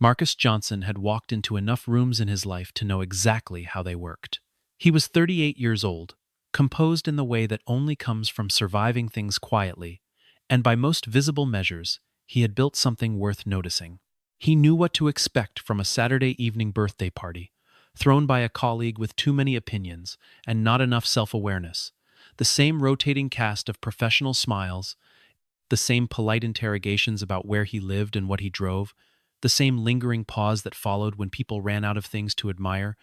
Marcus Johnson had walked into enough rooms in his life to know exactly how they worked. He was 38 years old, composed in the way that only comes from surviving things quietly, and by most visible measures, he had built something worth noticing. He knew what to expect from a Saturday evening birthday party, thrown by a colleague with too many opinions and not enough self-awareness. The same rotating cast of professional smiles, the same polite interrogations about where he lived and what he drove, the same lingering pause that followed when people ran out of things to admire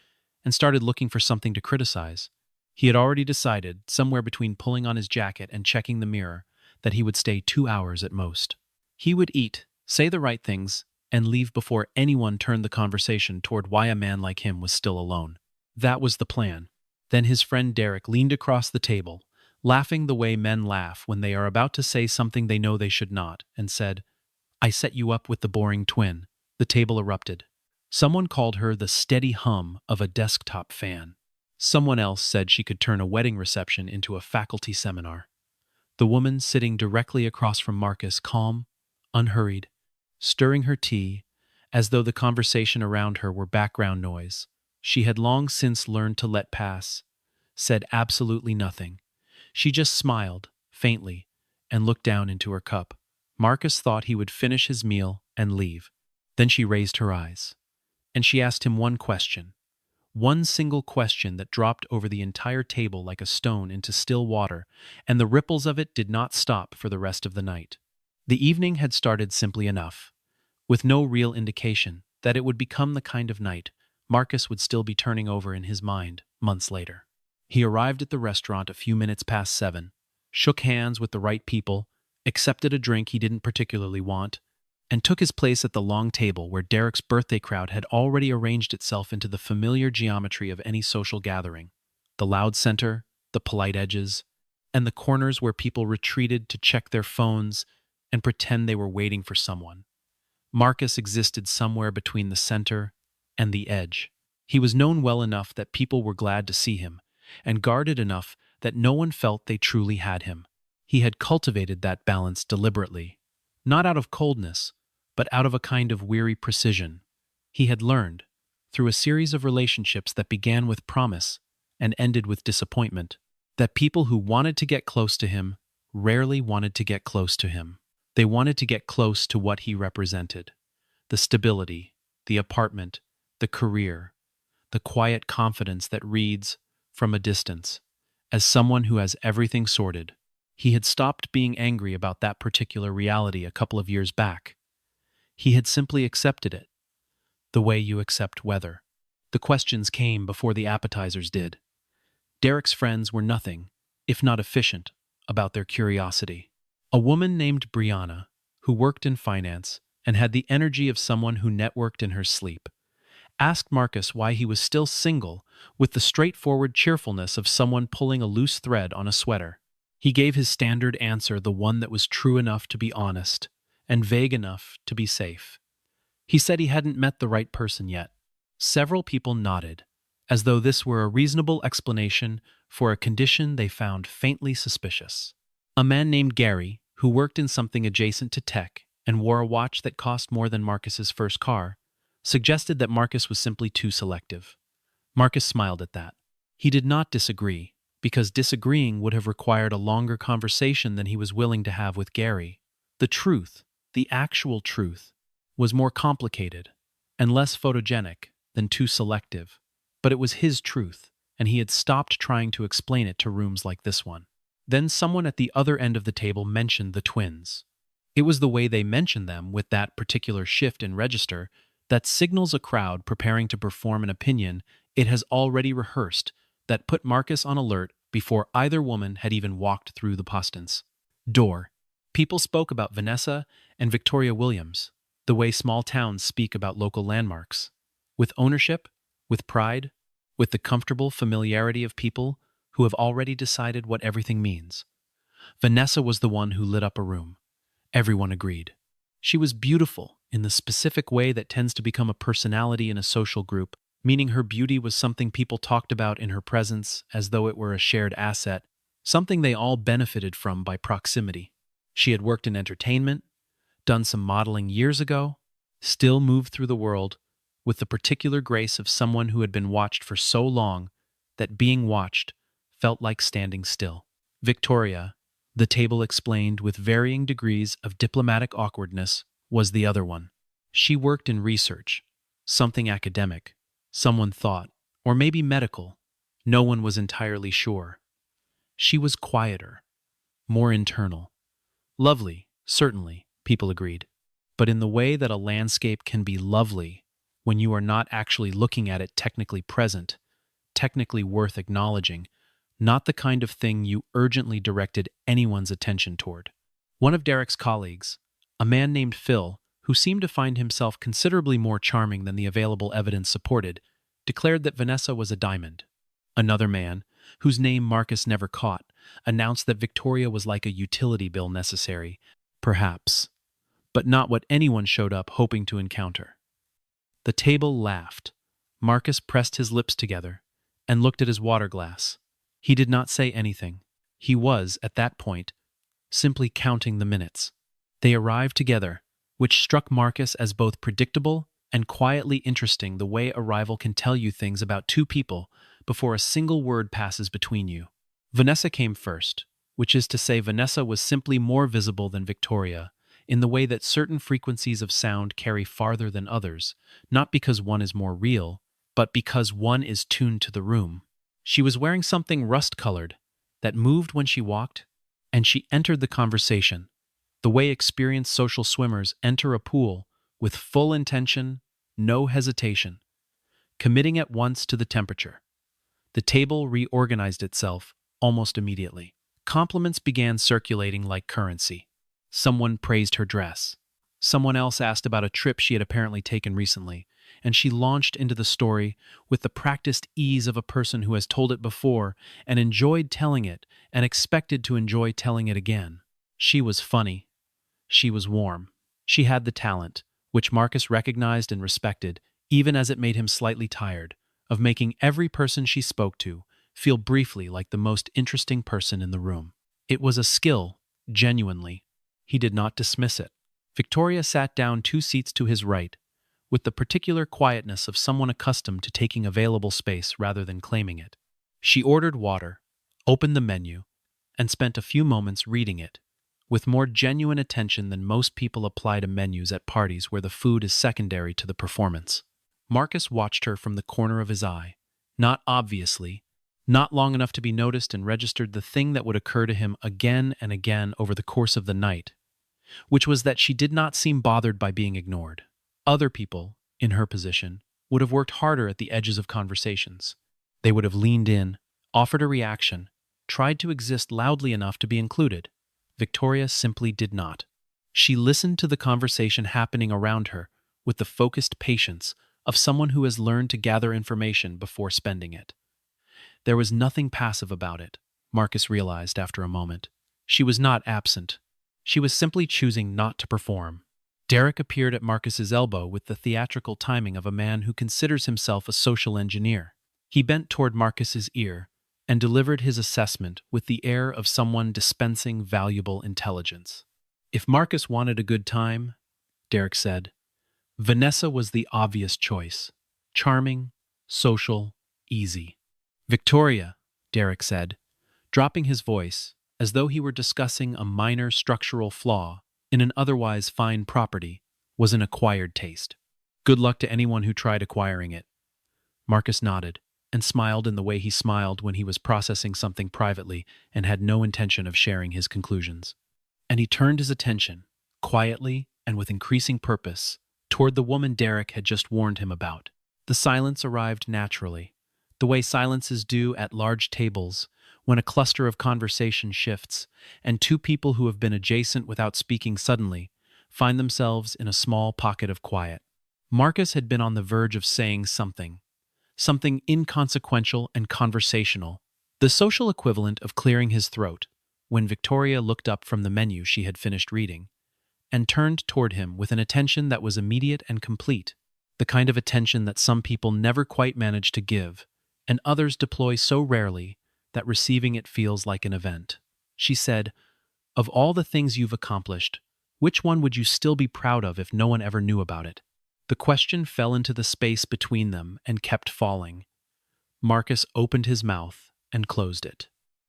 and started looking for something to criticize. He had already decided, somewhere between pulling on his jacket and checking the mirror, that he would stay 2 hours at most. He would eat, say the right things, and leave before anyone turned the conversation toward why a man like him was still alone. That was the plan. Then his friend Derek leaned across the table, laughing the way men laugh when they are about to say something they know they should not, and said, "I set you up with the boring twin." The table erupted. Someone called her the steady hum of a desktop fan. Someone else said she could turn a wedding reception into a faculty seminar. The woman sitting directly across from Marcus, calm, unhurried, stirring her tea, as though the conversation around her were background noise she had long since learned to let pass, said absolutely nothing. She just smiled, faintly, and looked down into her cup. Marcus thought he would finish his meal and leave. Then she raised her eyes, and she asked him one question. One single question that dropped over the entire table like a stone into still water, and the ripples of it did not stop for the rest of the night. The evening had started simply enough, with no real indication that it would become the kind of night Marcus would still be turning over in his mind months later. He arrived at the restaurant a few minutes past 7, shook hands with the right people, accepted a drink he didn't particularly want, and took his place at the long table where Derek's birthday crowd had already arranged itself into the familiar geometry of any social gathering. The loud center, the polite edges, and the corners where people retreated to check their phones and pretend they were waiting for someone. Marcus existed somewhere between the center and the edge. He was known well enough that people were glad to see him, and guarded enough that no one felt they truly had him. He had cultivated that balance deliberately, not out of coldness, but out of a kind of weary precision. He had learned, through a series of relationships that began with promise and ended with disappointment, that people who wanted to get close to him rarely wanted to get close to him. They wanted to get close to what he represented: the stability, the apartment, the career, the quiet confidence that reads, from a distance, as someone who has everything sorted. He had stopped being angry about that particular reality a couple of years back. He had simply accepted it, the way you accept weather. The questions came before the appetizers did. Derek's friends were nothing, if not efficient, about their curiosity. A woman named Brianna, who worked in finance and had the energy of someone who networked in her sleep, asked Marcus why he was still single with the straightforward cheerfulness of someone pulling a loose thread on a sweater. He gave his standard answer, the one that was true enough to be honest and vague enough to be safe. He said he hadn't met the right person yet. Several people nodded, as though this were a reasonable explanation for a condition they found faintly suspicious. A man named Gary, who worked in something adjacent to tech and wore a watch that cost more than Marcus's first car, suggested that Marcus was simply too selective. Marcus smiled at that. He did not disagree, because disagreeing would have required a longer conversation than he was willing to have with Gary. The truth, the actual truth, was more complicated and less photogenic than too selective, but it was his truth, and he had stopped trying to explain it to rooms like this one. Then someone at the other end of the table mentioned the twins. It was the way they mentioned them, with that particular shift in register, that signals a crowd preparing to perform an opinion it has already rehearsed, that put Marcus on alert before either woman had even walked through the postance door. People spoke about Vanessa and Victoria Williams, the way small towns speak about local landmarks, with ownership, with pride, with the comfortable familiarity of people who have already decided what everything means. Vanessa was the one who lit up a room. Everyone agreed. She was beautiful in the specific way that tends to become a personality in a social group, meaning her beauty was something people talked about in her presence as though it were a shared asset, something they all benefited from by proximity. She had worked in entertainment, done some modeling years ago, still moved through the world with the particular grace of someone who had been watched for so long that being watched felt like standing still. Victoria, the table explained with varying degrees of diplomatic awkwardness, was the other one. She worked in research, something academic, someone thought, or maybe medical. No one was entirely sure. She was quieter, more internal. Lovely, certainly, people agreed. But in the way that a landscape can be lovely when you are not actually looking at it technically present, technically worth acknowledging, not the kind of thing you urgently directed anyone's attention toward. One of Derek's colleagues, a man named Phil, who seemed to find himself considerably more charming than the available evidence supported, declared that Vanessa was a diamond. Another man, whose name Marcus never caught, announced that Victoria was like a utility bill necessary, perhaps, but not what anyone showed up hoping to encounter. The table laughed. Marcus pressed his lips together and looked at his water glass. He did not say anything. He was, at that point, simply counting the minutes. They arrived together, which struck Marcus as both predictable and quietly interesting, the way a rival can tell you things about two people before a single word passes between you. Vanessa came first, which is to say Vanessa was simply more visible than Victoria, in the way that certain frequencies of sound carry farther than others, not because one is more real, but because one is tuned to the room. She was wearing something rust-colored that moved when she walked, and she entered the conversation, the way experienced social swimmers enter a pool with full intention, no hesitation, committing at once to the temperature. The table reorganized itself almost immediately. Compliments began circulating like currency. Someone praised her dress. Someone else asked about a trip she had apparently taken recently, and she launched into the story with the practiced ease of a person who has told it before and enjoyed telling it and expected to enjoy telling it again. She was funny. She was warm. She had the talent, which Marcus recognized and respected, even as it made him slightly tired, of making every person she spoke to feel briefly like the most interesting person in the room. It was a skill, genuinely. He did not dismiss it. Victoria sat down 2 seats to his right, with the particular quietness of someone accustomed to taking available space rather than claiming it. She ordered water, opened the menu, and spent a few moments reading it, with more genuine attention than most people apply to menus at parties where the food is secondary to the performance. Marcus watched her from the corner of his eye, not obviously, not long enough to be noticed, and registered the thing that would occur to him again and again over the course of the night, which was that she did not seem bothered by being ignored. Other people, in her position, would have worked harder at the edges of conversations. They would have leaned in, offered a reaction, tried to exist loudly enough to be included. Victoria simply did not. She listened to the conversation happening around her with the focused patience of someone who has learned to gather information before spending it. There was nothing passive about it, Marcus realized after a moment. She was not absent. She was simply choosing not to perform. Derek appeared at Marcus's elbow with the theatrical timing of a man who considers himself a social engineer. He bent toward Marcus's ear and delivered his assessment with the air of someone dispensing valuable intelligence. If Marcus wanted a good time, Derek said, Vanessa was the obvious choice. Charming, social, easy. Victoria, Derek said, dropping his voice as though he were discussing a minor structural flaw in an otherwise fine property, was an acquired taste. Good luck to anyone who tried acquiring it. Marcus nodded and smiled in the way he smiled when he was processing something privately and had no intention of sharing his conclusions. And he turned his attention, quietly and with increasing purpose, toward the woman Derek had just warned him about. The silence arrived naturally, the way silences do at large tables when a cluster of conversation shifts and 2 people who have been adjacent without speaking suddenly find themselves in a small pocket of quiet. Marcus had been on the verge of saying something inconsequential and conversational, the social equivalent of clearing his throat, when Victoria looked up from the menu she had finished reading and turned toward him with an attention that was immediate and complete, the kind of attention that some people never quite manage to give, and others deploy so rarely that receiving it feels like an event. She said, "Of all the things you've accomplished, which one would you still be proud of if no one ever knew about it?" The question fell into the space between them and kept falling. Marcus opened his mouth and closed it.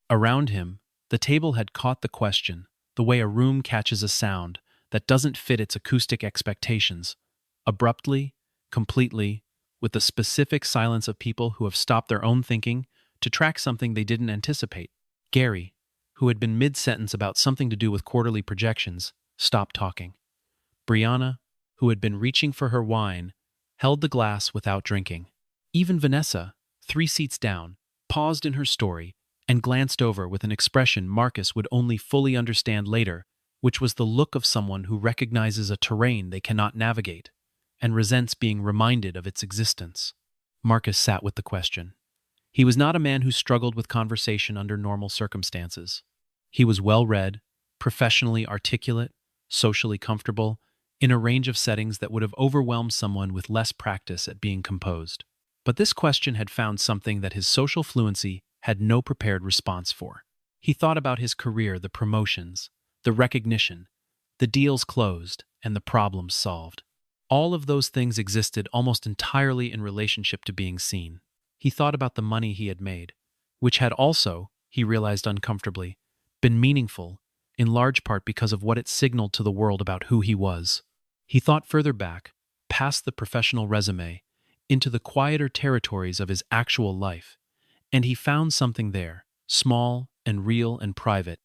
Around him, the table had caught the question, the way a room catches a sound that doesn't fit its acoustic expectations, abruptly, completely, with the specific silence of people who have stopped their own thinking to track something they didn't anticipate. Gary, who had been mid-sentence about something to do with quarterly projections, stopped talking. Brianna, who had been reaching for her wine, held the glass without drinking. Even Vanessa, 3 seats down, paused in her story and glanced over with an expression Marcus would only fully understand later, which was the look of someone who recognizes a terrain they cannot navigate and resents being reminded of its existence. Marcus sat with the question. He was not a man who struggled with conversation under normal circumstances. He was well-read, professionally articulate, socially comfortable, in a range of settings that would have overwhelmed someone with less practice at being composed. But this question had found something that his social fluency had no prepared response for. He thought about his career, the promotions, the recognition, the deals closed, and the problems solved. All of those things existed almost entirely in relationship to being seen. He thought about the money he had made, which had also, he realized uncomfortably, been meaningful, in large part because of what it signaled to the world about who he was. He thought further back, past the professional resume, into the quieter territories of his actual life, and he found something there, small and real and private,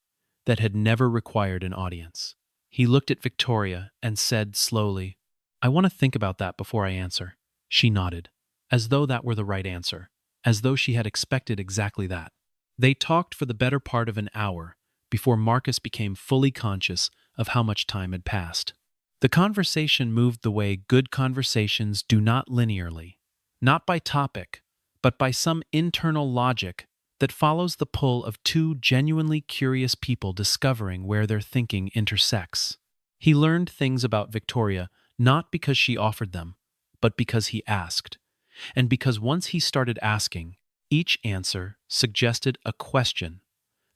that had never required an audience. He looked at Victoria and said slowly, "I want to think about that before I answer." She nodded, as though that were the right answer, as though she had expected exactly that. They talked for the better part of an hour before Marcus became fully conscious of how much time had passed. The conversation moved the way good conversations do, not linearly, not by topic, but by some internal logic that follows the pull of two genuinely curious people discovering where their thinking intersects. He learned things about Victoria not because she offered them, but because he asked. And because once he started asking, each answer suggested a question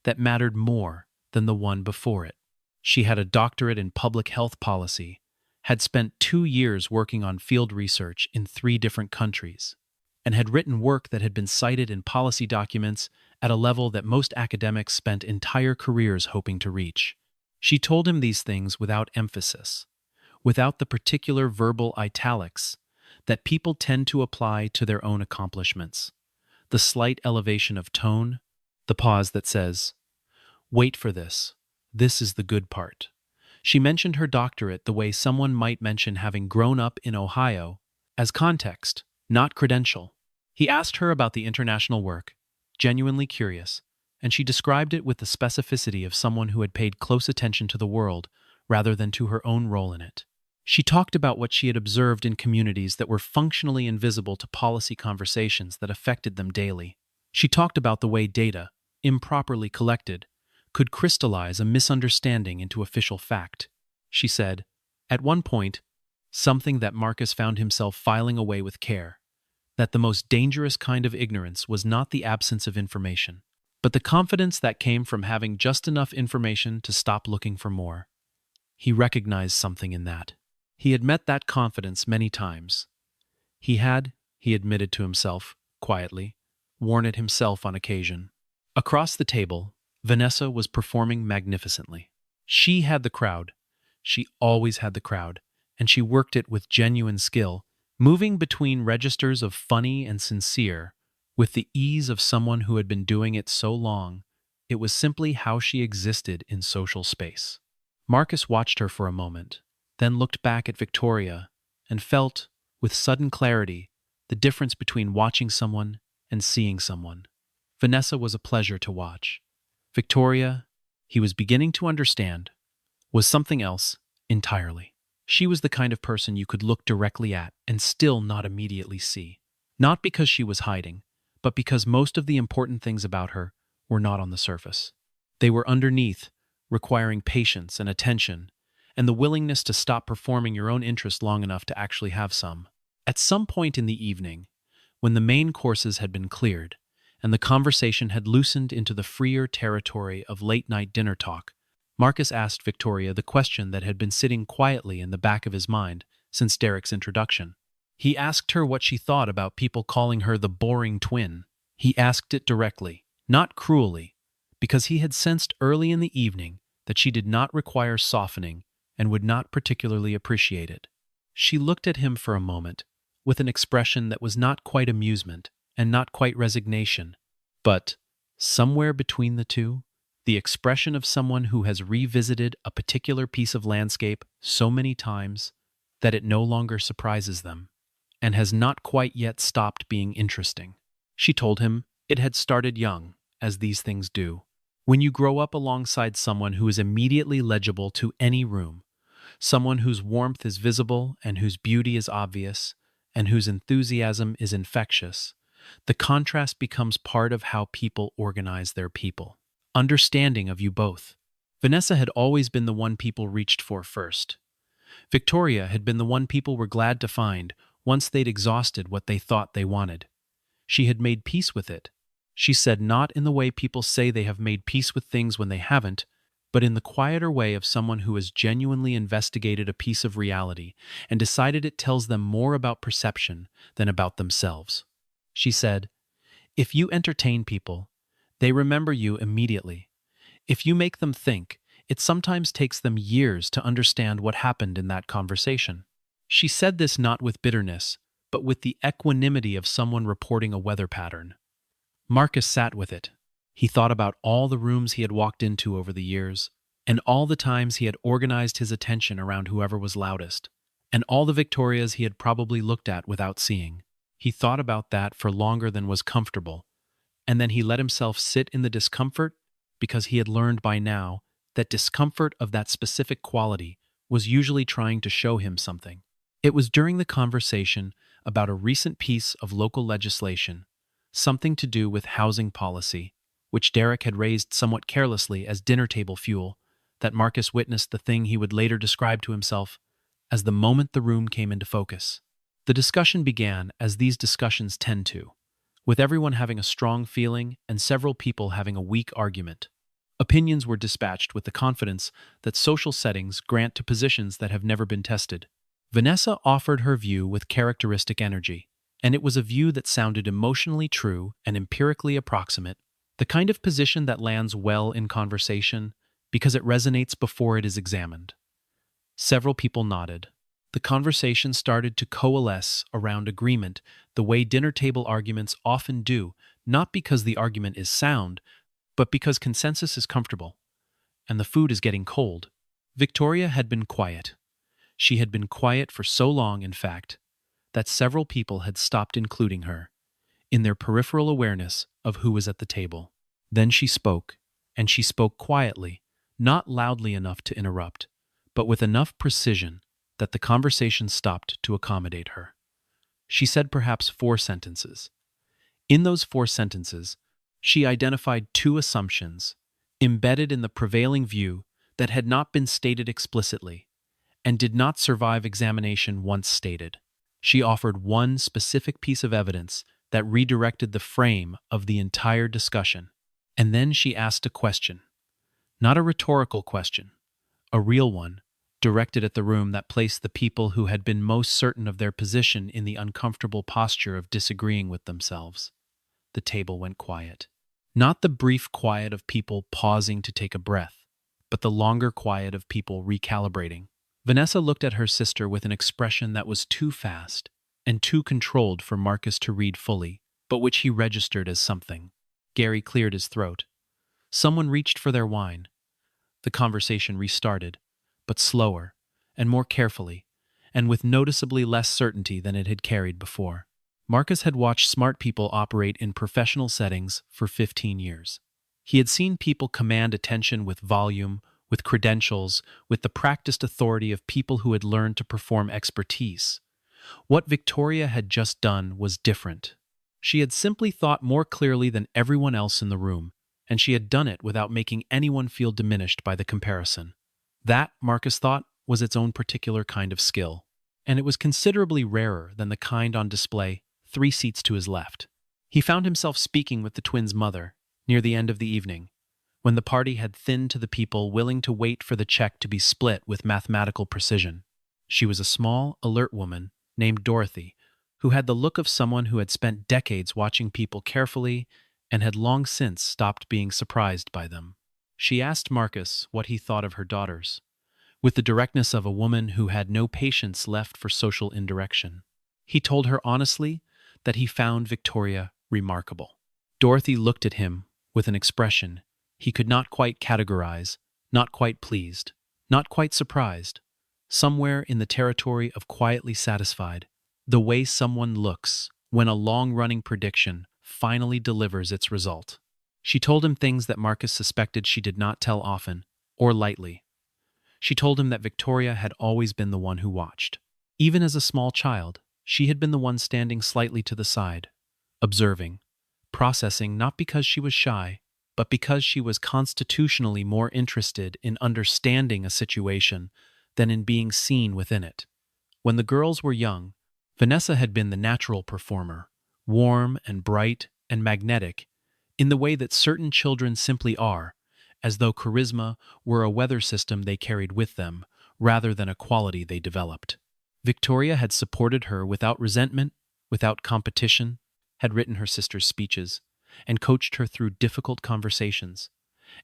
that mattered more than the one before it. She had a doctorate in public health policy, had spent 2 years working on field research in 3 different countries, and had written work that had been cited in policy documents at a level that most academics spent entire careers hoping to reach. She told him these things without emphasis, without the particular verbal italics that people tend to apply to their own accomplishments, the slight elevation of tone, the pause that says, "Wait for this. This is the good part." She mentioned her doctorate the way someone might mention having grown up in Ohio, as context, not credential. He asked her about the international work, genuinely curious, and she described it with the specificity of someone who had paid close attention to the world rather than to her own role in it. She talked about what she had observed in communities that were functionally invisible to policy conversations that affected them daily. She talked about the way data, improperly collected, could crystallize a misunderstanding into official fact. She said, at one point, something that Marcus found himself filing away with care, that the most dangerous kind of ignorance was not the absence of information, but the confidence that came from having just enough information to stop looking for more. He recognized something in that. He had met that confidence many times. He admitted to himself, quietly, worn it himself on occasion. Across the table, Vanessa was performing magnificently. She had the crowd. She always had the crowd, and she worked it with genuine skill, moving between registers of funny and sincere, with the ease of someone who had been doing it so long. It was simply how she existed in social space. Marcus watched her for a moment, then looked back at Victoria and felt, with sudden clarity, the difference between watching someone and seeing someone. Vanessa was a pleasure to watch. Victoria, he was beginning to understand, was something else entirely. She was the kind of person you could look directly at and still not immediately see. Not because she was hiding, but because most of the important things about her were not on the surface. They were underneath, requiring patience and attention, and the willingness to stop performing your own interest long enough to actually have some. At some point in the evening, when the main courses had been cleared, and the conversation had loosened into the freer territory of late-night dinner talk, Marcus asked Victoria the question that had been sitting quietly in the back of his mind since Derek's introduction. He asked her what she thought about people calling her the boring twin. He asked it directly, not cruelly, because he had sensed early in the evening that she did not require softening and would not particularly appreciate it. She looked at him for a moment, with an expression that was not quite amusement and not quite resignation, but, somewhere between the two, the expression of someone who has revisited a particular piece of landscape so many times that it no longer surprises them, and has not quite yet stopped being interesting. She told him it had started young, as these things do. When you grow up alongside someone who is immediately legible to any room, someone whose warmth is visible and whose beauty is obvious, and whose enthusiasm is infectious, the contrast becomes part of how people organize their people. Understanding of you both. Vanessa had always been the one people reached for first. Victoria had been the one people were glad to find once they'd exhausted what they thought they wanted. She had made peace with it. She said, not in the way people say they have made peace with things when they haven't, but in the quieter way of someone who has genuinely investigated a piece of reality and decided it tells them more about perception than about themselves. She said, if you entertain people, they remember you immediately. If you make them think, it sometimes takes them years to understand what happened in that conversation. She said this not with bitterness, but with the equanimity of someone reporting a weather pattern. Marcus sat with it. He thought about all the rooms he had walked into over the years, and all the times he had organized his attention around whoever was loudest, and all the Victorias he had probably looked at without seeing. He thought about that for longer than was comfortable, and then he let himself sit in the discomfort because he had learned by now that discomfort of that specific quality was usually trying to show him something. It was during the conversation about a recent piece of local legislation, something to do with housing policy, which Derek had raised somewhat carelessly as dinner table fuel, that Marcus witnessed the thing he would later describe to himself as the moment the room came into focus. The discussion began as these discussions tend to, with everyone having a strong feeling and several people having a weak argument. Opinions were dispatched with the confidence that social settings grant to positions that have never been tested. Vanessa offered her view with characteristic energy, and it was a view that sounded emotionally true and empirically approximate, the kind of position that lands well in conversation because it resonates before it is examined. Several people nodded. The conversation started to coalesce around agreement the way dinner table arguments often do, not because the argument is sound, but because consensus is comfortable, and the food is getting cold. Victoria had been quiet. She had been quiet for so long, in fact, that several people had stopped including her in their peripheral awareness of who was at the table. Then she spoke, and she spoke quietly, not loudly enough to interrupt, but with enough precision that the conversation stopped to accommodate her. She said perhaps 4 sentences. In those 4 sentences, she identified 2 assumptions embedded in the prevailing view that had not been stated explicitly and did not survive examination once stated. She offered one specific piece of evidence that redirected the frame of the entire discussion. And then she asked a question. Not a rhetorical question, a real one, directed at the room that placed the people who had been most certain of their position in the uncomfortable posture of disagreeing with themselves. The table went quiet. Not the brief quiet of people pausing to take a breath, but the longer quiet of people recalibrating. Vanessa looked at her sister with an expression that was too fast and too controlled for Marcus to read fully, but which he registered as something. Gary cleared his throat. Someone reached for their wine. The conversation restarted, but slower and more carefully, and with noticeably less certainty than it had carried before. Marcus had watched smart people operate in professional settings for 15 years. He had seen people command attention with volume, with credentials, with the practiced authority of people who had learned to perform expertise. What Victoria had just done was different. She had simply thought more clearly than everyone else in the room, and she had done it without making anyone feel diminished by the comparison. That, Marcus thought, was its own particular kind of skill, and it was considerably rarer than the kind on display 3 seats to his left. He found himself speaking with the twins' mother near the end of the evening, when the party had thinned to the people willing to wait for the check to be split with mathematical precision. She was a small, alert woman named Dorothy, who had the look of someone who had spent decades watching people carefully and had long since stopped being surprised by them. She asked Marcus what he thought of her daughters, with the directness of a woman who had no patience left for social indirection. He told her honestly that he found Victoria remarkable. Dorothy looked at him with an expression he could not quite categorize, not quite pleased, not quite surprised, somewhere in the territory of quietly satisfied, the way someone looks when a long-running prediction finally delivers its result. She told him things that Marcus suspected she did not tell often or lightly. She told him that Victoria had always been the one who watched. Even as a small child, she had been the one standing slightly to the side, observing, processing not because she was shy, but because she was constitutionally more interested in understanding a situation than in being seen within it. When the girls were young, Vanessa had been the natural performer, warm and bright and magnetic, in the way that certain children simply are, as though charisma were a weather system they carried with them, rather than a quality they developed. Victoria had supported her without resentment, without competition, had written her sister's speeches, and coached her through difficult conversations,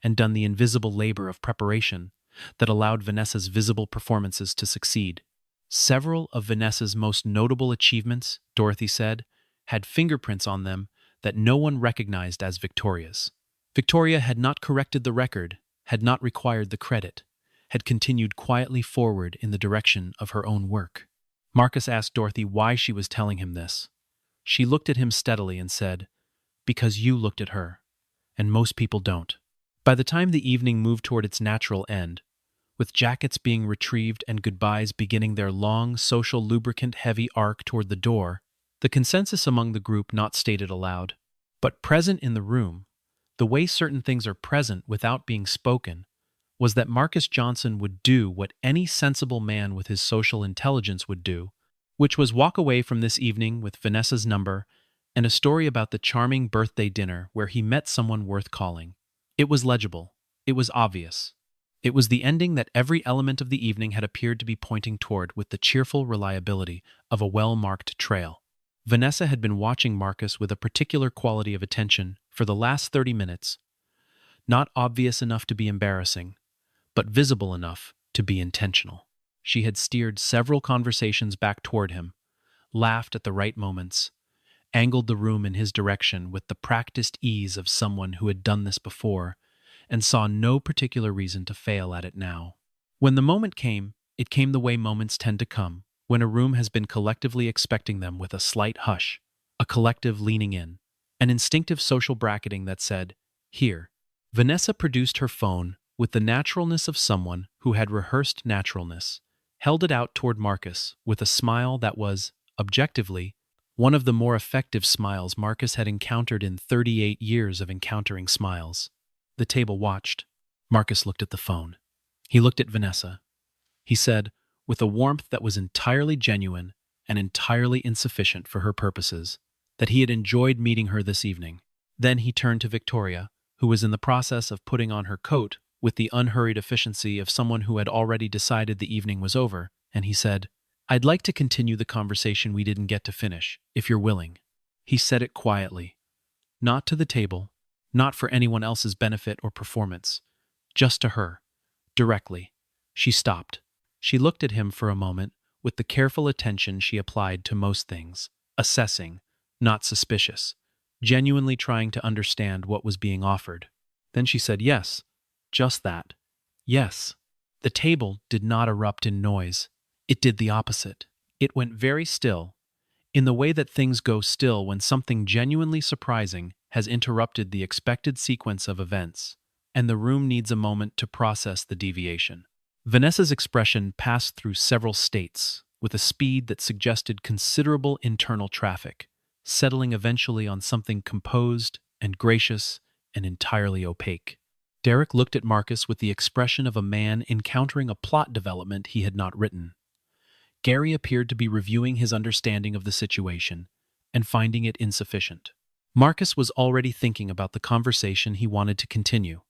and done the invisible labor of preparation that allowed Vanessa's visible performances to succeed. Several of Vanessa's most notable achievements, Dorothy said, had fingerprints on them that no one recognized as Victoria's. Victoria had not corrected the record, had not required the credit, had continued quietly forward in the direction of her own work. Marcus asked Dorothy why she was telling him this. She looked at him steadily and said, "Because you looked at her, and most people don't." By the time the evening moved toward its natural end, with jackets being retrieved and goodbyes beginning their long, social lubricant-heavy arc toward the door, the consensus among the group not stated aloud, but present in the room, the way certain things are present without being spoken, was that Marcus Johnson would do what any sensible man with his social intelligence would do, which was walk away from this evening with Vanessa's number and a story about the charming birthday dinner where he met someone worth calling. It was legible. It was obvious. It was the ending that every element of the evening had appeared to be pointing toward with the cheerful reliability of a well-marked trail. Vanessa had been watching Marcus with a particular quality of attention for the last 30 minutes, not obvious enough to be embarrassing, but visible enough to be intentional. She had steered several conversations back toward him, laughed at the right moments, angled the room in his direction with the practiced ease of someone who had done this before, and saw no particular reason to fail at it now. When the moment came, it came the way moments tend to come, when a room has been collectively expecting them with a slight hush, a collective leaning in, an instinctive social bracketing that said, "Here." Vanessa produced her phone with the naturalness of someone who had rehearsed naturalness, held it out toward Marcus with a smile that was, objectively, one of the more effective smiles Marcus had encountered in 38 years of encountering smiles. The table watched. Marcus looked at the phone. He looked at Vanessa. He said, with a warmth that was entirely genuine and entirely insufficient for her purposes, that he had enjoyed meeting her this evening. Then he turned to Victoria, who was in the process of putting on her coat with the unhurried efficiency of someone who had already decided the evening was over, and he said, "I'd like to continue the conversation we didn't get to finish, if you're willing." He said it quietly, not to the table, not for anyone else's benefit or performance, just to her, directly. She stopped. She looked at him for a moment with the careful attention she applied to most things, assessing, not suspicious, genuinely trying to understand what was being offered. Then she said, "Yes, just that. Yes." The table did not erupt in noise. It did the opposite. It went very still, in the way that things go still when something genuinely surprising has interrupted the expected sequence of events, and the room needs a moment to process the deviation. Vanessa's expression passed through several states, with a speed that suggested considerable internal traffic, settling eventually on something composed and gracious and entirely opaque. Derek looked at Marcus with the expression of a man encountering a plot development he had not written. Gary appeared to be reviewing his understanding of the situation and finding it insufficient. Marcus was already thinking about the conversation he wanted to continue,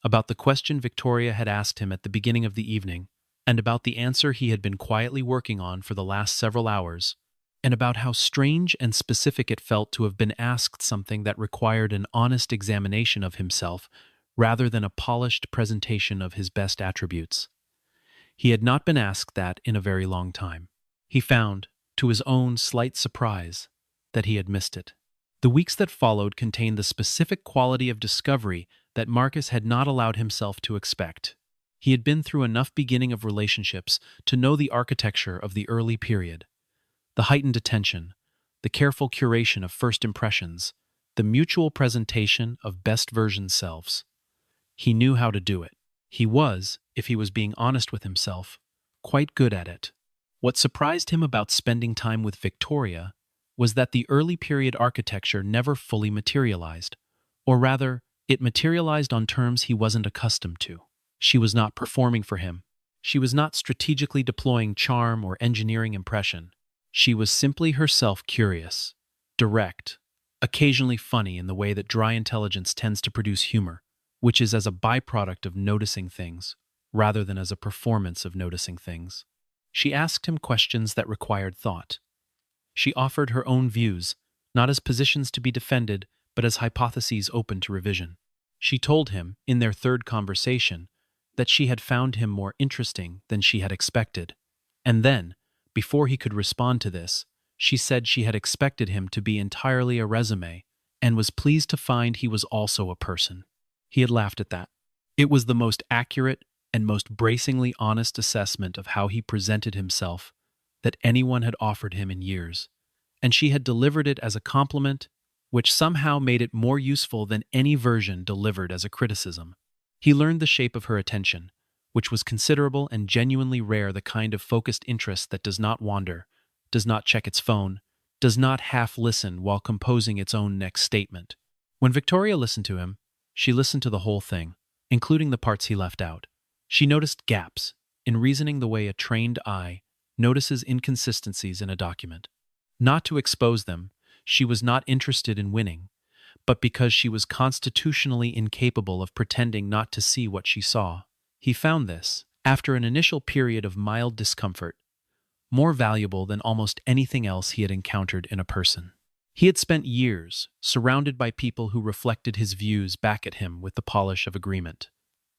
about the question Victoria had asked him at the beginning of the evening, and about the answer he had been quietly working on for the last several hours, and about how strange and specific it felt to have been asked something that required an honest examination of himself rather than a polished presentation of his best attributes. He had not been asked that in a very long time. He found, to his own slight surprise, that he had missed it. The weeks that followed contained the specific quality of discovery that Marcus had not allowed himself to expect. He had been through enough beginning of relationships to know the architecture of the early period, the heightened attention, the careful curation of first impressions, the mutual presentation of best version selves. He knew how to do it. He was, if he was being honest with himself, quite good at it. What surprised him about spending time with Victoria was that the early period architecture never fully materialized, or rather, it materialized on terms he wasn't accustomed to. She was not performing for him. She was not strategically deploying charm or engineering impression. She was simply herself, curious, direct, occasionally funny in the way that dry intelligence tends to produce humor, which is as a byproduct of noticing things, rather than as a performance of noticing things. She asked him questions that required thought. She offered her own views, not as positions to be defended, but as hypotheses open to revision. She told him, in their third conversation, that she had found him more interesting than she had expected. And then, before he could respond to this, she said she had expected him to be entirely a resume and was pleased to find he was also a person. He had laughed at that. It was the most accurate and most bracingly honest assessment of how he presented himself that anyone had offered him in years, and she had delivered it as a compliment, which somehow made it more useful than any version delivered as a criticism. He learned the shape of her attention, which was considerable and genuinely rare, the kind of focused interest that does not wander, does not check its phone, does not half listen while composing its own next statement. When Victoria listened to him, she listened to the whole thing, including the parts he left out. She noticed gaps in reasoning the way a trained eye notices inconsistencies in a document. Not to expose them, she was not interested in winning, but because she was constitutionally incapable of pretending not to see what she saw. He found this, after an initial period of mild discomfort, more valuable than almost anything else he had encountered in a person. He had spent years surrounded by people who reflected his views back at him with the polish of agreement,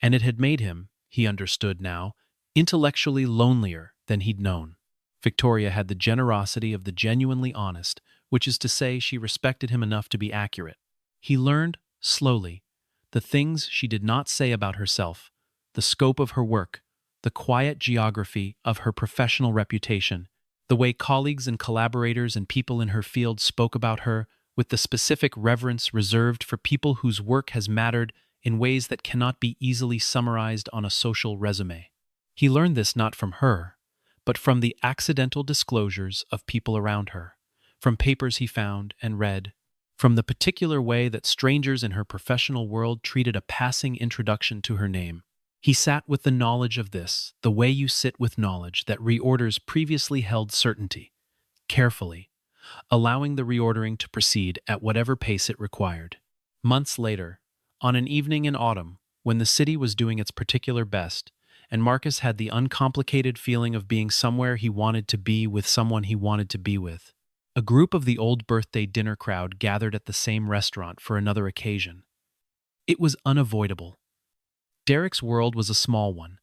and it had made him, he understood now, intellectually lonelier than he'd known. Victoria had the generosity of the genuinely honest, which is to say she respected him enough to be accurate. He learned, slowly, the things she did not say about herself, the scope of her work, the quiet geography of her professional reputation, the way colleagues and collaborators and people in her field spoke about her with the specific reverence reserved for people whose work has mattered in ways that cannot be easily summarized on a social resume. He learned this not from her, but from the accidental disclosures of people around her, from papers he found and read, from the particular way that strangers in her professional world treated a passing introduction to her name. He sat with the knowledge of this, the way you sit with knowledge that reorders previously held certainty, carefully, allowing the reordering to proceed at whatever pace it required. Months later, on an evening in autumn, when the city was doing its particular best, and Marcus had the uncomplicated feeling of being somewhere he wanted to be with someone he wanted to be with, a group of the old birthday dinner crowd gathered at the same restaurant for another occasion. It was unavoidable. Derek's world was a small one,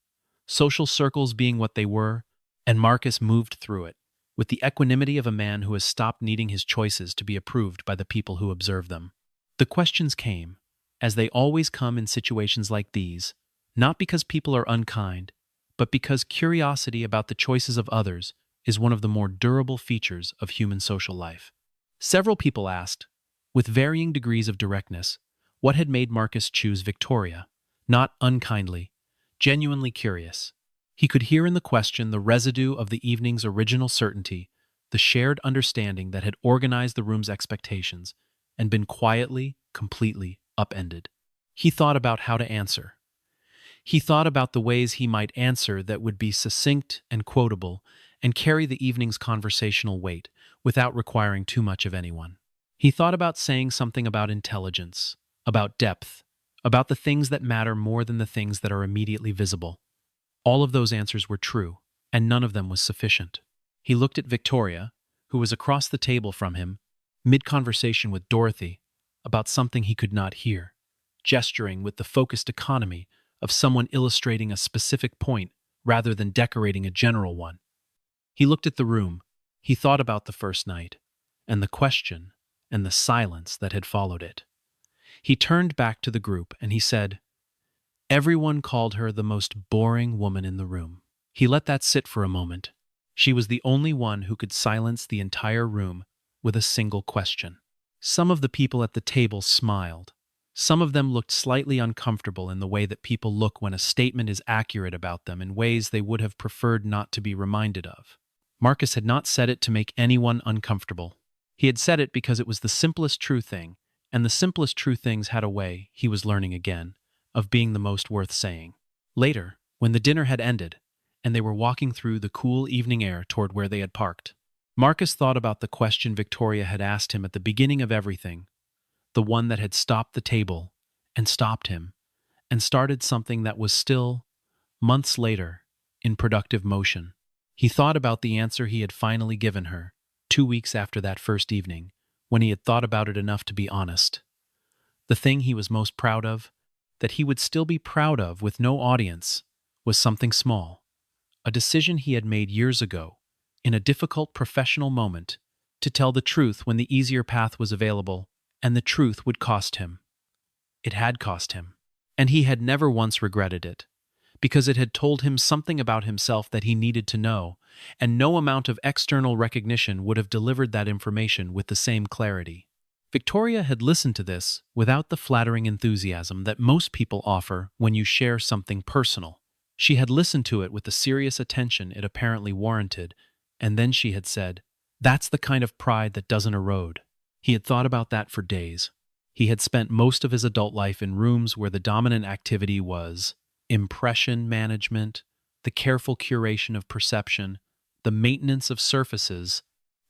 social circles being what they were, and Marcus moved through it, with the equanimity of a man who has stopped needing his choices to be approved by the people who observe them. The questions came, as they always come in situations like these, not because people are unkind, but because curiosity about the choices of others is one of the more durable features of human social life. Several people asked, with varying degrees of directness, what had made Marcus choose Victoria. Not unkindly, genuinely curious. He could hear in the question the residue of the evening's original certainty, the shared understanding that had organized the room's expectations and been quietly, completely upended. He thought about how to answer. He thought about the ways he might answer that would be succinct and quotable and carry the evening's conversational weight without requiring too much of anyone. He thought about saying something about intelligence, about depth, about the things that matter more than the things that are immediately visible. All of those answers were true, and none of them was sufficient. He looked at Victoria, who was across the table from him, mid-conversation with Dorothy, about something he could not hear, gesturing with the focused economy of someone illustrating a specific point rather than decorating a general one. He looked at the room. He thought about the first night, and the question, and the silence that had followed it. He turned back to the group and he said, "Everyone called her the most boring woman in the room." He let that sit for a moment. She was the only one who could silence the entire room with a single question. Some of the people at the table smiled. Some of them looked slightly uncomfortable in the way that people look when a statement is accurate about them in ways they would have preferred not to be reminded of. Marcus had not said it to make anyone uncomfortable. He had said it because it was the simplest true thing, and the simplest true things had a way, he was learning again, of being the most worth saying. Later, when the dinner had ended, and they were walking through the cool evening air toward where they had parked, Marcus thought about the question Victoria had asked him at the beginning of everything, the one that had stopped the table, and stopped him, and started something that was still, months later, in productive motion. He thought about the answer he had finally given her, 2 weeks after that first evening, when he had thought about it enough to be honest. The thing he was most proud of, that he would still be proud of with no audience, was something small, a decision he had made years ago, in a difficult professional moment, to tell the truth when the easier path was available, and the truth would cost him. It had cost him, and he had never once regretted it, because it had told him something about himself that he needed to know, and no amount of external recognition would have delivered that information with the same clarity. Victoria had listened to this without the flattering enthusiasm that most people offer when you share something personal. She had listened to it with the serious attention it apparently warranted, and then she had said, "That's the kind of pride that doesn't erode." He had thought about that for days. He had spent most of his adult life in rooms where the dominant activity was impression management, the careful curation of perception, the maintenance of surfaces,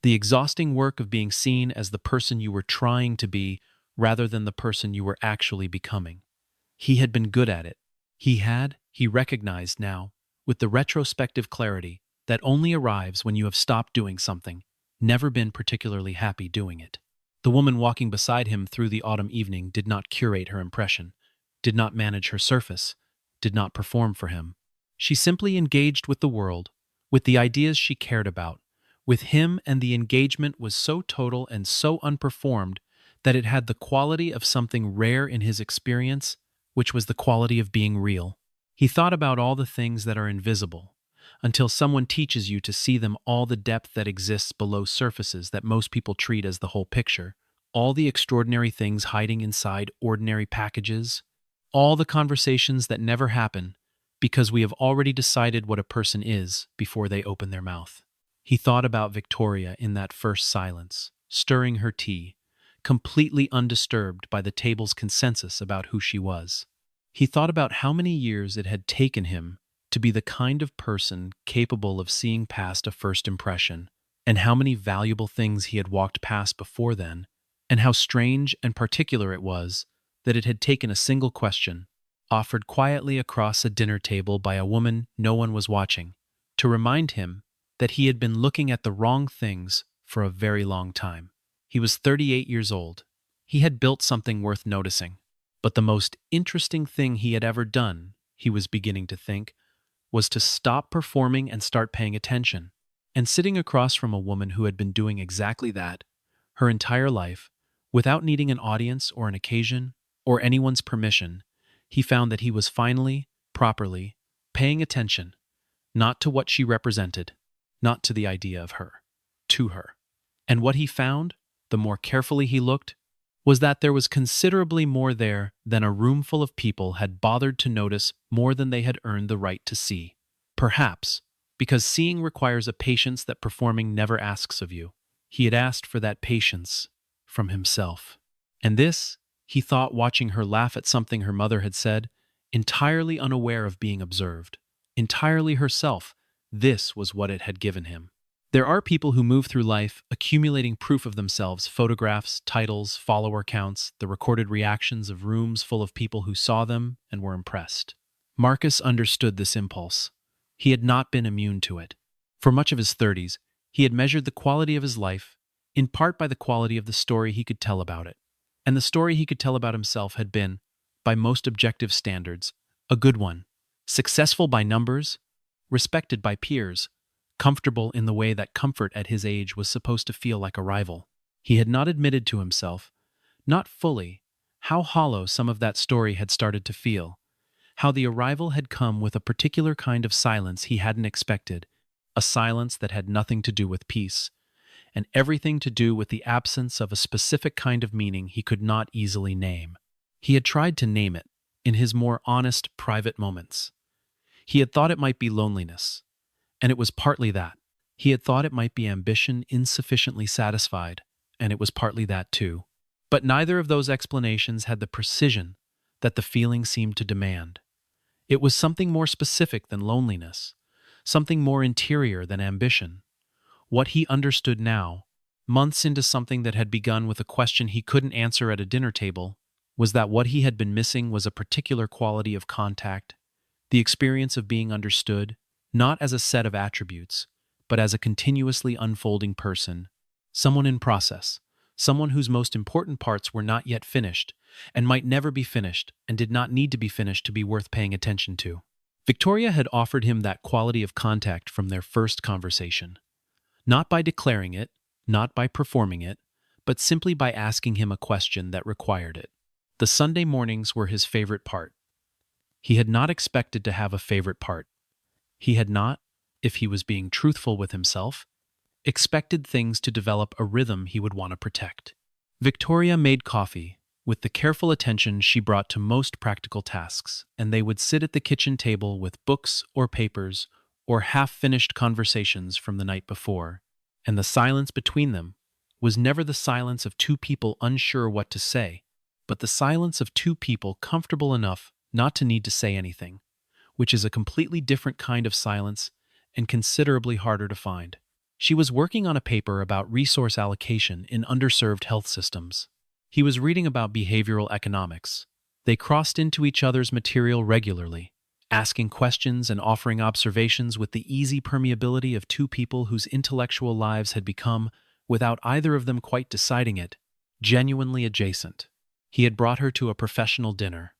the exhausting work of being seen as the person you were trying to be rather than the person you were actually becoming. He had been good at it. He recognized now, with the retrospective clarity that only arrives when you have stopped doing something, never been particularly happy doing it. The woman walking beside him through the autumn evening did not curate her impression, did not manage her surface, did not perform for him. She simply engaged with the world, with the ideas she cared about, with him, and the engagement was so total and so unperformed that it had the quality of something rare in his experience, which was the quality of being real. He thought about all the things that are invisible, until someone teaches you to see them, all the depth that exists below surfaces that most people treat as the whole picture, all the extraordinary things hiding inside ordinary packages, all the conversations that never happen because we have already decided what a person is before they open their mouth. He thought about Victoria in that first silence, stirring her tea, completely undisturbed by the table's consensus about who she was. He thought about how many years it had taken him to be the kind of person capable of seeing past a first impression, and how many valuable things he had walked past before then, and how strange and particular it was that it had taken a single question, offered quietly across a dinner table by a woman no one was watching, to remind him that he had been looking at the wrong things for a very long time. He was 38 years old. He had built something worth noticing. But the most interesting thing he had ever done, he was beginning to think, was to stop performing and start paying attention. And sitting across from a woman who had been doing exactly that, her entire life, without needing an audience or an occasion or anyone's permission, he found that he was finally, properly, paying attention, not to what she represented, not to the idea of her, to her. And what he found, the more carefully he looked, was that there was considerably more there than a room full of people had bothered to notice, more than they had earned the right to see. Perhaps, because seeing requires a patience that performing never asks of you, he had asked for that patience from himself. And this, he thought watching her laugh at something her mother had said, entirely unaware of being observed, entirely herself, this was what it had given him. There are people who move through life accumulating proof of themselves, photographs, titles, follower counts, the recorded reactions of rooms full of people who saw them and were impressed. Marcus understood this impulse. He had not been immune to it. For much of his 30s, he had measured the quality of his life, in part by the quality of the story he could tell about it. And the story he could tell about himself had been, by most objective standards, a good one. Successful by numbers, respected by peers, comfortable in the way that comfort at his age was supposed to feel like a rival. He had not admitted to himself, not fully, how hollow some of that story had started to feel, how the arrival had come with a particular kind of silence he hadn't expected, a silence that had nothing to do with peace, and everything to do with the absence of a specific kind of meaning he could not easily name. He had tried to name it in his more honest, private moments. He had thought it might be loneliness, and it was partly that. He had thought it might be ambition insufficiently satisfied, and it was partly that too. But neither of those explanations had the precision that the feeling seemed to demand. It was something more specific than loneliness, something more interior than ambition. What he understood now, months into something that had begun with a question he couldn't answer at a dinner table, was that what he had been missing was a particular quality of contact, the experience of being understood, not as a set of attributes, but as a continuously unfolding person, someone in process, someone whose most important parts were not yet finished, and might never be finished, and did not need to be finished to be worth paying attention to. Victoria had offered him that quality of contact from their first conversation. Not by declaring it, not by performing it, but simply by asking him a question that required it. The Sunday mornings were his favorite part. He had not expected to have a favorite part. He had not, if he was being truthful with himself, expected things to develop a rhythm he would want to protect. Victoria made coffee, with the careful attention she brought to most practical tasks, and they would sit at the kitchen table with books or papers or half-finished conversations from the night before, and the silence between them was never the silence of two people unsure what to say, but the silence of two people comfortable enough not to need to say anything, which is a completely different kind of silence and considerably harder to find. She was working on a paper about resource allocation in underserved health systems. He was reading about behavioral economics. They crossed into each other's material regularly, asking questions and offering observations with the easy permeability of two people whose intellectual lives had become, without either of them quite deciding it, genuinely adjacent. He had brought her to a professional dinner,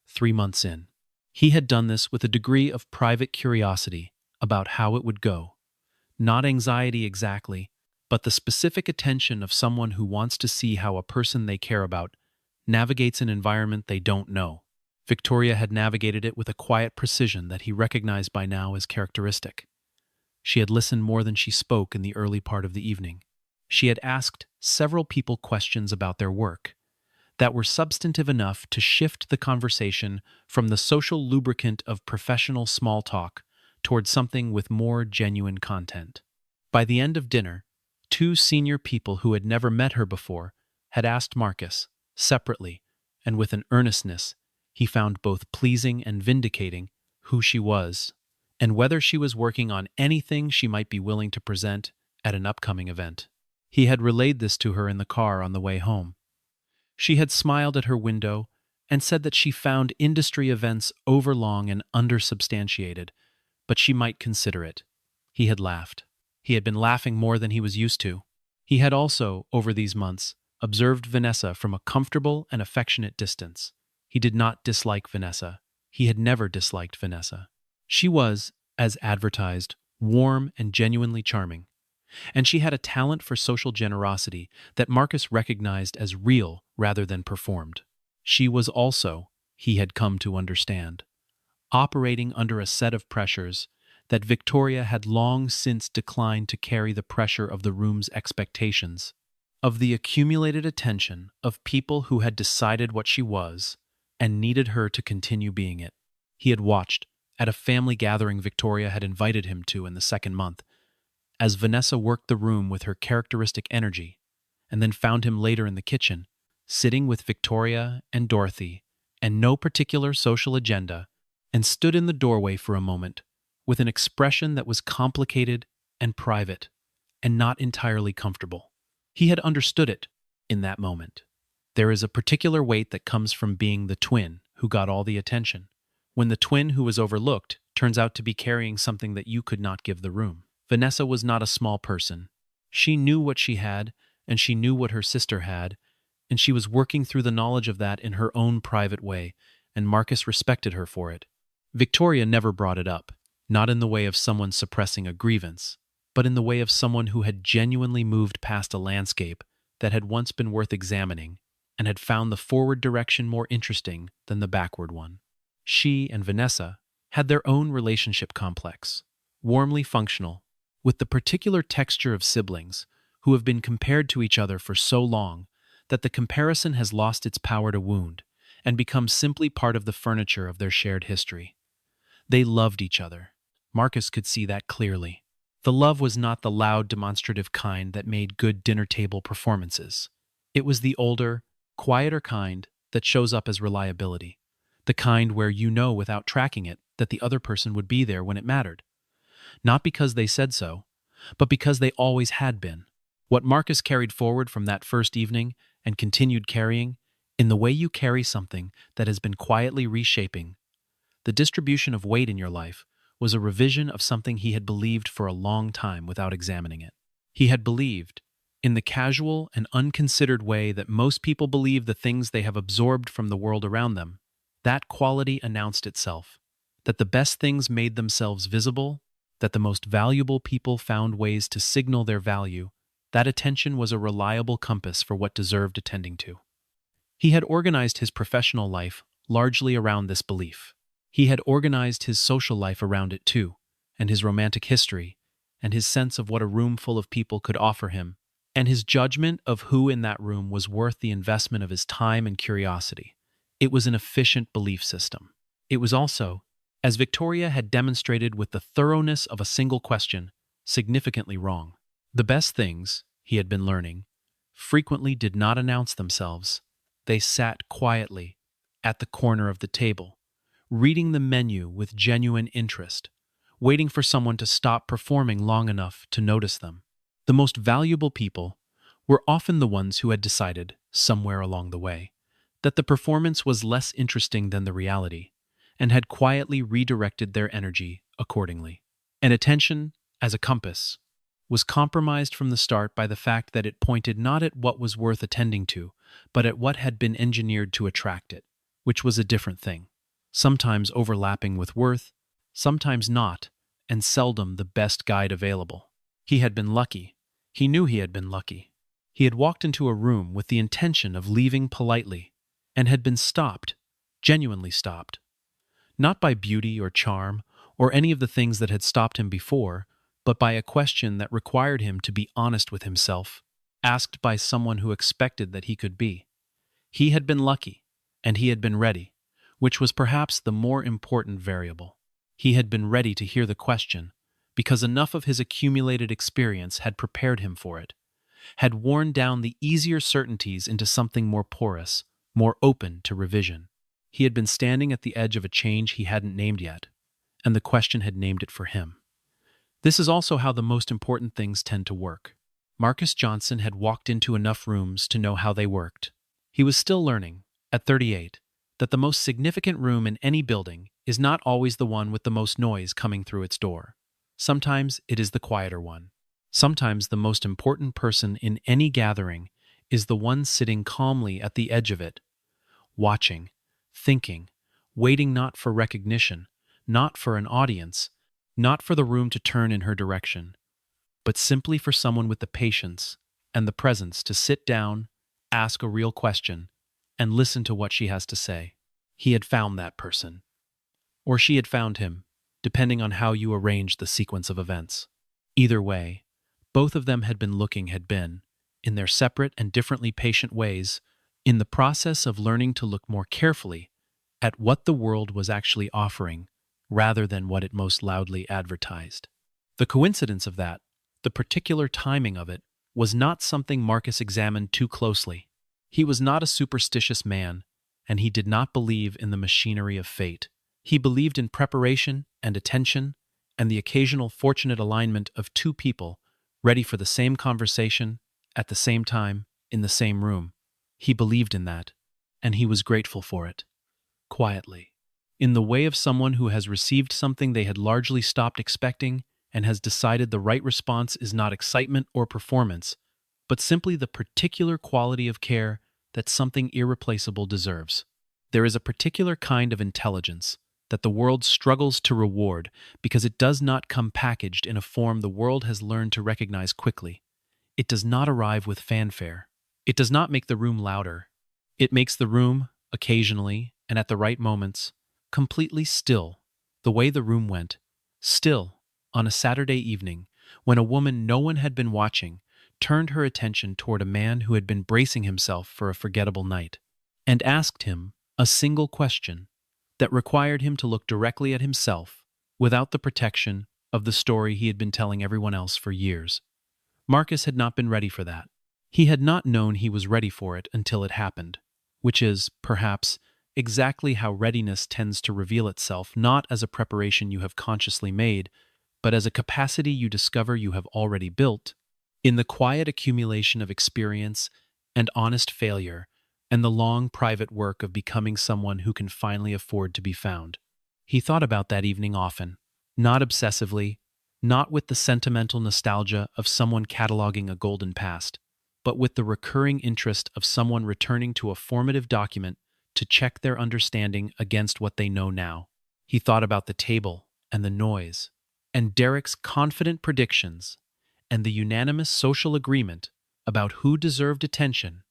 3 months in. He had done this with a degree of private curiosity about how it would go. Not anxiety exactly, but the specific attention of someone who wants to see how a person they care about navigates an environment they don't know. Victoria had navigated it with a quiet precision that he recognized by now as characteristic. She had listened more than she spoke in the early part of the evening. She had asked several people questions about their work that were substantive enough to shift the conversation from the social lubricant of professional small talk toward something with more genuine content. By the end of dinner, 2 senior people who had never met her before had asked Marcus, separately, and with an earnestness he found both pleasing and vindicating, who she was, and whether she was working on anything she might be willing to present at an upcoming event. He had relayed this to her in the car on the way home. She had smiled at her window and said that she found industry events overlong and undersubstantiated, but she might consider it. He had laughed. He had been laughing more than he was used to. He had also, over these months, observed Vanessa from a comfortable and affectionate distance. He did not dislike Vanessa. He had never disliked Vanessa. She was, as advertised, warm and genuinely charming, and she had a talent for social generosity that Marcus recognized as real rather than performed. She was also, he had come to understand, operating under a set of pressures that Victoria had long since declined to carry the pressure of the room's expectations, of the accumulated attention of people who had decided what she was and needed her to continue being it. He had watched, at a family gathering Victoria had invited him to in the second month, as Vanessa worked the room with her characteristic energy, and then found him later in the kitchen, sitting with Victoria and Dorothy, and no particular social agenda, and stood in the doorway for a moment, with an expression that was complicated and private, and not entirely comfortable. He had understood it in that moment. There is a particular weight that comes from being the twin who got all the attention. When the twin who was overlooked turns out to be carrying something that you could not give the room. Vanessa was not a small person. She knew what she had, and she knew what her sister had, and she was working through the knowledge of that in her own private way, and Marcus respected her for it. Victoria never brought it up, not in the way of someone suppressing a grievance, but in the way of someone who had genuinely moved past a landscape that had once been worth examining and had found the forward direction more interesting than the backward one. She and Vanessa had their own relationship complex, warmly functional, with the particular texture of siblings who have been compared to each other for so long that the comparison has lost its power to wound and become simply part of the furniture of their shared history. They loved each other. Marcus could see that clearly. The love was not the loud, demonstrative kind that made good dinner table performances. It was the older, quieter kind that shows up as reliability, the kind where you know without tracking it that the other person would be there when it mattered. Not because they said so, but because they always had been. What Marcus carried forward from that first evening and continued carrying, in the way you carry something that has been quietly reshaping, the distribution of weight in your life, was a revision of something he had believed for a long time without examining it. He had believed, in the casual and unconsidered way that most people believe the things they have absorbed from the world around them, that quality announced itself, that the best things made themselves visible, that the most valuable people found ways to signal their value, that attention was a reliable compass for what deserved attending to. He had organized his professional life largely around this belief. He had organized his social life around it too, and his romantic history, and his sense of what a room full of people could offer him, and his judgment of who in that room was worth the investment of his time and curiosity. It was an efficient belief system. It was also, as Victoria had demonstrated with the thoroughness of a single question, significantly wrong. The best things, he had been learning, frequently did not announce themselves. They sat quietly at the corner of the table, reading the menu with genuine interest, waiting for someone to stop performing long enough to notice them. The most valuable people were often the ones who had decided, somewhere along the way, that the performance was less interesting than the reality, and had quietly redirected their energy accordingly. And attention, as a compass, was compromised from the start by the fact that it pointed not at what was worth attending to, but at what had been engineered to attract it, which was a different thing, sometimes overlapping with worth, sometimes not, and seldom the best guide available. He had been lucky. He knew he had been lucky. He had walked into a room with the intention of leaving politely, and had been stopped, genuinely stopped, not by beauty or charm or any of the things that had stopped him before, but by a question that required him to be honest with himself, asked by someone who expected that he could be. He had been lucky, and he had been ready, which was perhaps the more important variable. He had been ready to hear the question, because enough of his accumulated experience had prepared him for it, had worn down the easier certainties into something more porous, more open to revision. He had been standing at the edge of a change he hadn't named yet, and the question had named it for him. This is also how the most important things tend to work. Marcus Johnson had walked into enough rooms to know how they worked. He was still learning, at 38, that the most significant room in any building is not always the one with the most noise coming through its door. Sometimes it is the quieter one. Sometimes the most important person in any gathering is the one sitting calmly at the edge of it, watching, thinking, waiting not for recognition, not for an audience, not for the room to turn in her direction, but simply for someone with the patience and the presence to sit down, ask a real question, and listen to what she has to say. He had found that person. Or she had found him, depending on how you arranged the sequence of events. Either way, both of them had been, in their separate and differently patient ways, in the process of learning to look more carefully at what the world was actually offering, rather than what it most loudly advertised. The coincidence of that, the particular timing of it, was not something Marcus examined too closely. He was not a superstitious man, and he did not believe in the machinery of fate. He believed in preparation and attention, and the occasional fortunate alignment of two people ready for the same conversation, at the same time, in the same room. He believed in that, and he was grateful for it. Quietly. in the way of someone who has received something they had largely stopped expecting and has decided the right response is not excitement or performance, but simply the particular quality of care that something irreplaceable deserves. There is a particular kind of intelligence that the world struggles to reward because it does not come packaged in a form the world has learned to recognize quickly. It does not arrive with fanfare. It does not make the room louder. It makes the room, occasionally, and at the right moments, completely still, the way the room went, still, on a Saturday evening, when a woman no one had been watching turned her attention toward a man who had been bracing himself for a forgettable night, and asked him a single question that required him to look directly at himself without the protection of the story he had been telling everyone else for years. Marcus had not been ready for that. He had not known he was ready for it until it happened, which is, perhaps, exactly how readiness tends to reveal itself, not as a preparation you have consciously made, but as a capacity you discover you have already built, in the quiet accumulation of experience and honest failure, and the long private work of becoming someone who can finally afford to be found. He thought about that evening often, not obsessively, not with the sentimental nostalgia of someone cataloging a golden past, but with the recurring interest of someone returning to a formative document to check their understanding against what they know now. He thought about the table and the noise, and Derek's confident predictions, and the unanimous social agreement about who deserved attention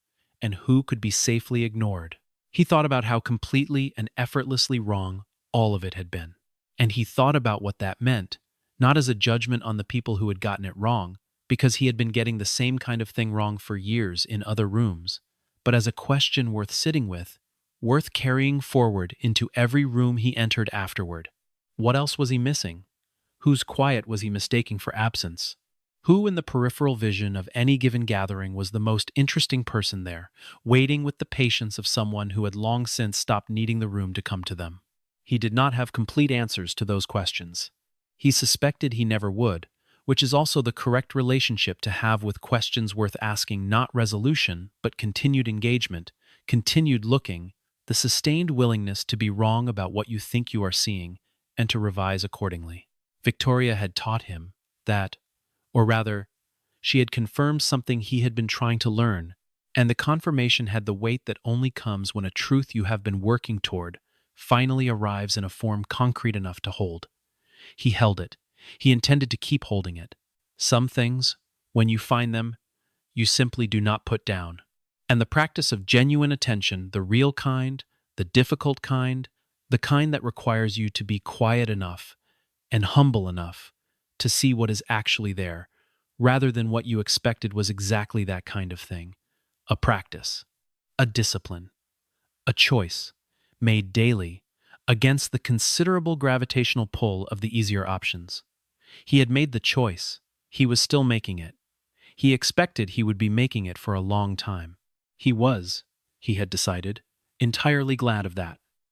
and who could be safely ignored. He thought about how completely and effortlessly wrong all of it had been. And he thought about what that meant, not as a judgment on the people who had gotten it wrong, because he had been getting the same kind of thing wrong for years in other rooms, but as a question worth sitting with, worth carrying forward into every room he entered afterward. What else was he missing? Whose quiet was he mistaking for absence? Who in the peripheral vision of any given gathering was the most interesting person there, waiting with the patience of someone who had long since stopped needing the room to come to them? He did not have complete answers to those questions. He suspected he never would, which is also the correct relationship to have with questions worth asking, not resolution, but continued engagement, continued looking, the sustained willingness to be wrong about what you think you are seeing, and to revise accordingly. Victoria had taught him that, or rather, she had confirmed something he had been trying to learn, and the confirmation had the weight that only comes when a truth you have been working toward finally arrives in a form concrete enough to hold. He held it. He intended to keep holding it. Some things, when you find them, you simply do not put down. And the practice of genuine attention, the real kind, the difficult kind, the kind that requires you to be quiet enough and humble enough to see what is actually there, rather than what you expected was exactly that kind of thing. A practice, a discipline, a choice, made daily, against the considerable gravitational pull of the easier options. He had made the choice. He was still making it. He expected he would be making it for a long time. He was, he had decided, entirely glad of that.